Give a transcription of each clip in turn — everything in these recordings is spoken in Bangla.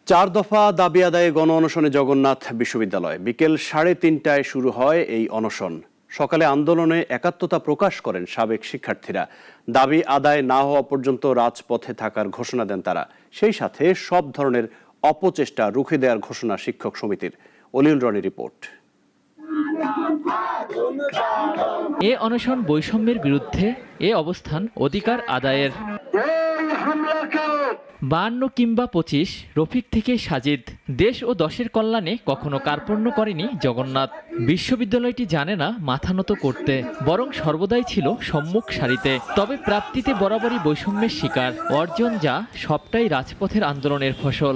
চার দফা দাবি আদায়ে গণ অনশনে জগন্নাথ বিশ্ববিদ্যালয়। বিকেল 3:30টায় শুরু হয় এই অনশন। সকালে আন্দোলনে একাত্মতা প্রকাশ করেন সাবেক শিক্ষার্থীরা। দাবি আদায় না হওয়া পর্যন্ত রাজপথে থাকার ঘোষণা দেন তারা। সেই সাথে সব ধরনের অপচেষ্টা রুখে দেওয়ার ঘোষণা শিক্ষক সমিতির। অলিউল রনি রিপোর্ট। এ অনশন বৈষম্যের বিরুদ্ধে, এ অবস্থান অধিকার আদায়ের। 52 কিংবা 25, রফিক থেকে সাজিদ, দেশ ও দশের কল্যাণে কখনো কার্পণ্য করেনি জগন্নাথ। বিশ্ববিদ্যালয়টি জানে না মাথা নত করতে, বরং সর্বদাই ছিল সম্মুখ সারিতে। তবে প্রাপ্তিতে বরাবরই বৈষম্যের শিকার। অর্জন যা সবটাই রাজপথের আন্দোলনের ফসল।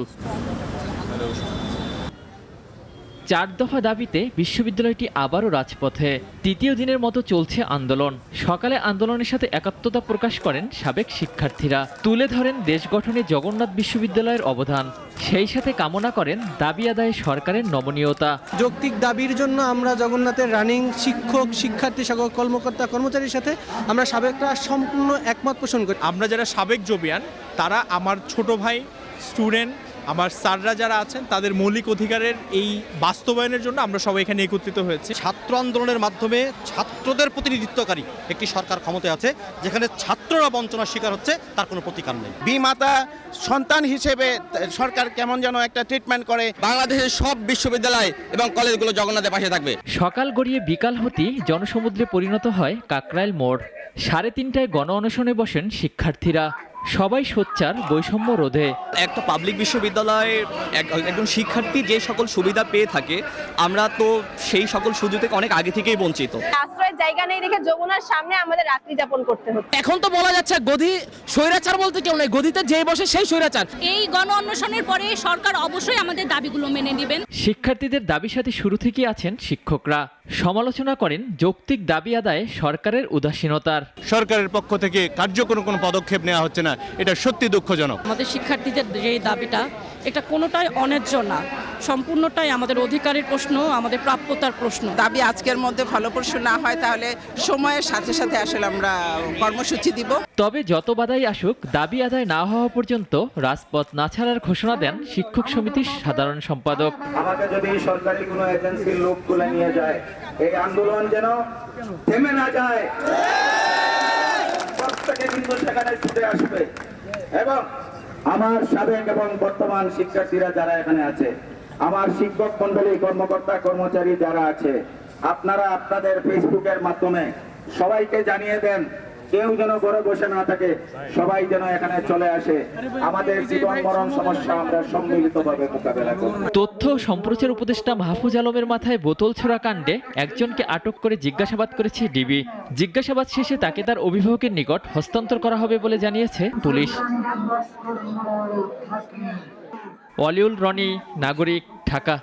4 দফা দাবিতে বিশ্ববিদ্যালয়টি আবারও রাজপথে। তৃতীয় দিনের মতো চলছে আন্দোলন। সকালে আন্দোলনের সাথে একাত্মতা প্রকাশ করেন সাবেক শিক্ষার্থীরা। তুলে ধরেন দেশ গঠনে জগন্নাথ বিশ্ববিদ্যালয়ের অবদান। সেই সাথে কামনা করেন দাবি আদায়ে সরকারের নমনীয়তা। যৌক্তিক দাবির জন্য আমরা জগন্নাথের রানিং শিক্ষক, শিক্ষার্থী, সকল কর্মকর্তা, কর্মচারীর সাথে আমরা সাবেকরা সম্পূর্ণ একমত পোষণ করি। আমরা যারা সাবেক জবিয়ান, তারা আমার ছোট ভাই, স্টুডেন্ট, আমার স্যাররা যারা আছেন, তাদের মৌলিক অধিকারের এই বাস্তবায়নের জন্য আমরা সবাই এখানে একত্রিত হয়েছি। ছাত্র আন্দোলনের মাধ্যমে ছাত্রদের প্রতিনিধিত্বকারী একটি সরকার ক্ষমতায় আছে, যেখানে ছাত্ররা বঞ্চনার শিকার হচ্ছে, তার কোনো প্রতিকার নেই। বিমাতা সন্তান হিসেবে সরকার কেমন যেন একটা ট্রিটমেন্ট করে। বাংলাদেশের সব বিশ্ববিদ্যালয় এবং কলেজগুলো জগন্নাথের পাশে থাকবে। সকাল গড়িয়ে বিকাল হতেই জনসমুদ্রে পরিণত হয় কাকরাইল মোড়। 3:30টায় গণ অনশনে বসেন শিক্ষার্থীরা। সবাই সোচ্চার বৈষম্য রোধে। একটা পাবলিক বিশ্ববিদ্যালয়ে একজন শিক্ষার্থী যে সকল সুবিধা পেয়ে থাকে, আমরা তো সেই সকল সুযোগ থেকে অনেক আগে থেকেই বঞ্চিত। আশ্রয়ের জায়গা নেই দেখে যমুনার সামনে আমাদের রাত্রি যাপন করতে হচ্ছে। এখন তো বলা যাচ্ছে গদি স্বৈরাচার বলতে কেউ নেই, গদিতে যে বসে সেই স্বৈরাচার। এই গণ অনশনের পরে সরকার অবশ্যই আমাদের দাবিগুলো মেনে নেবেন। শিক্ষার্থীদের দাবির সাথে শুরু থেকেই আছেন শিক্ষকরা। সমালোচনা করেন যৌক্তিক দাবি আদায়ে সরকারের উদাসীনতার। সরকারের পক্ষ থেকে কার্যকর কোনো পদক্ষেপ নেওয়া হচ্ছে না, এটা সত্যি দুঃখজনক। আমাদের শিক্ষার্থীদের যে দাবিটা, এটা কোনোটাই অন্যায্য না, সম্পূর্ণটাই আমাদের অধিকারের প্রশ্ন, আমাদের প্রাপ্যতার প্রশ্ন। দাবি আজকের মধ্যে ফলপ্রসূ না হয় তাহলে সময়ের সাথে সাথে আসলে আমরা কর্মসূচি দিব। তবে যত বাধাই আসুক, দাবি আদায় না হওয়া পর্যন্ত রাজপথ না ছাড়ার ঘোষণা দেন শিক্ষক সমিতির সাধারণ সম্পাদক। আমাকে যদি সরকারি কোনো এজেন্সির লোক তুলে নিয়ে যায়, এই আন্দোলন যেন থেমে না যায়, প্রত্যেকে কিন্তু সেখানে ছুটে আসবে। এবং আমার সাবেক এবং বর্তমান শিক্ষার্থীরা যারা এখানে আছে, আমার শিক্ষক মন্ডলী, কর্মকর্তা, কর্মচারী যারা আছে, আপনারা আপনাদের ফেসবুকের মাধ্যমে সবাইকে জানিয়ে দেন, কেউ যেন ঘরে বসে না থাকে, সবাই যেন এখানে চলে আসে। আমাদের জীবন মরণ সমস্যা আমরা সম্মিলিতভাবে মোকাবেলা করব। তথ্য ও সম্প্রচার উপদেষ্টা মাহফুজ আলমের মাথায় বোতল ছোড়া কাণ্ডে একজনকে আটক করে জিজ্ঞাসাবাদ করেছে ডিবি। জিজ্ঞাসাবাদ শেষে তাকে তার অভিভাবকের নিকট হস্তান্তর করা হবে বলে জানিয়েছে পুলিশ। অলিউল রনি, নাগরিক, ঢাকা।